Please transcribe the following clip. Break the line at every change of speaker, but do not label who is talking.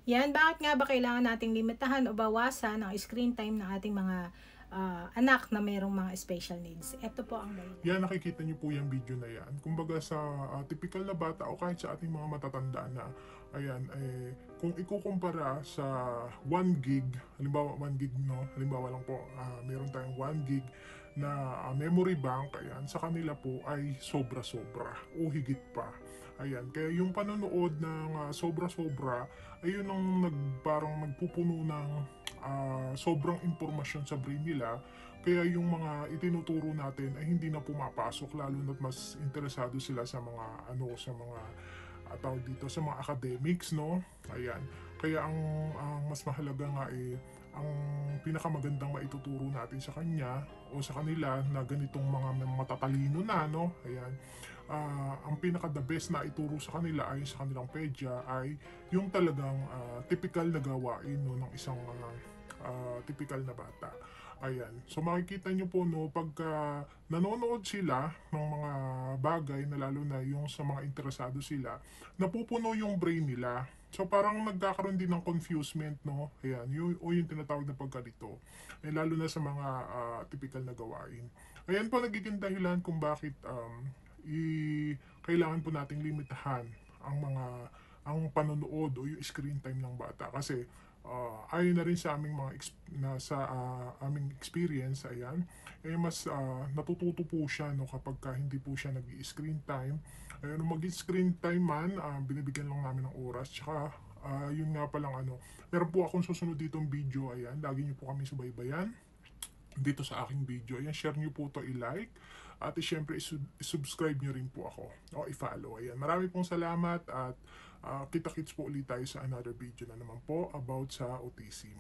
Yan, bakit nga ba kailangan nating limitahan o bawasan ang screen time ng ating mga anak na mayroong mga special needs? Ito po ang dahilan.
Yan, nakikita niyo po yung video na yan. Kumbaga sa typical na bata o kahit sa ating mga matatanda na, ayan, kung ikukumpara sa 1 gig, halimbawa 1 gig, no? Halimbawa lang po, meron tayong 1 gig na memory bank, ayan, sa kanila po ay sobra-sobra o higit pa. Ayan, kaya yung panonood ng sobra-sobra, ayun ang parang nagpupuno ng sobrang impormasyon sa brain nila, kaya yung mga itinuturo natin ay hindi na pumapasok, lalo na't mas interesado sila sa mga sa mga tawag dito sa mga academics, no? Ayan. Kaya ang mas mahalaga nga ang pinakamagandang maituturo natin sa kanya o sa kanila na ganitong mga matatalino na, no? Ayan. Ang pinaka the best na ituro sa kanila ay sa kanilang pedya ay yung talagang typical na gawain, no, ng isang typical na bata. Ayan. So makikita nyo po, no, pagka nanonood sila ng mga bagay na lalo na yung sa mga interesado sila, napupuno yung brain nila. So parang nagkakaroon din ng confusement, no? Ayan, yung tinatawag na pagkalito. Lalo na sa mga typical na gawain. Ayan po nagiging dahilan kung bakit kailangan po nating limitahan ang panonood o yung screen time ng bata kasi ayon na rin sa aming aming experience, ayan, mas natututo po siya, no, kapag hindi po siya nag-screen time. Ayun, mag-screen time man, binibigyan lang namin ng oras, tsaka yun nga palang meron po akong susunod ditong video, ayan, lagi niyo po kami subaybayan dito sa aking video. Ayan, share nyo po to, i-like. At syempre, subscribe nyo rin po ako. O i-follow. Ayan, marami pong salamat at kita-kits po ulit tayo sa another video na naman po about sa autism.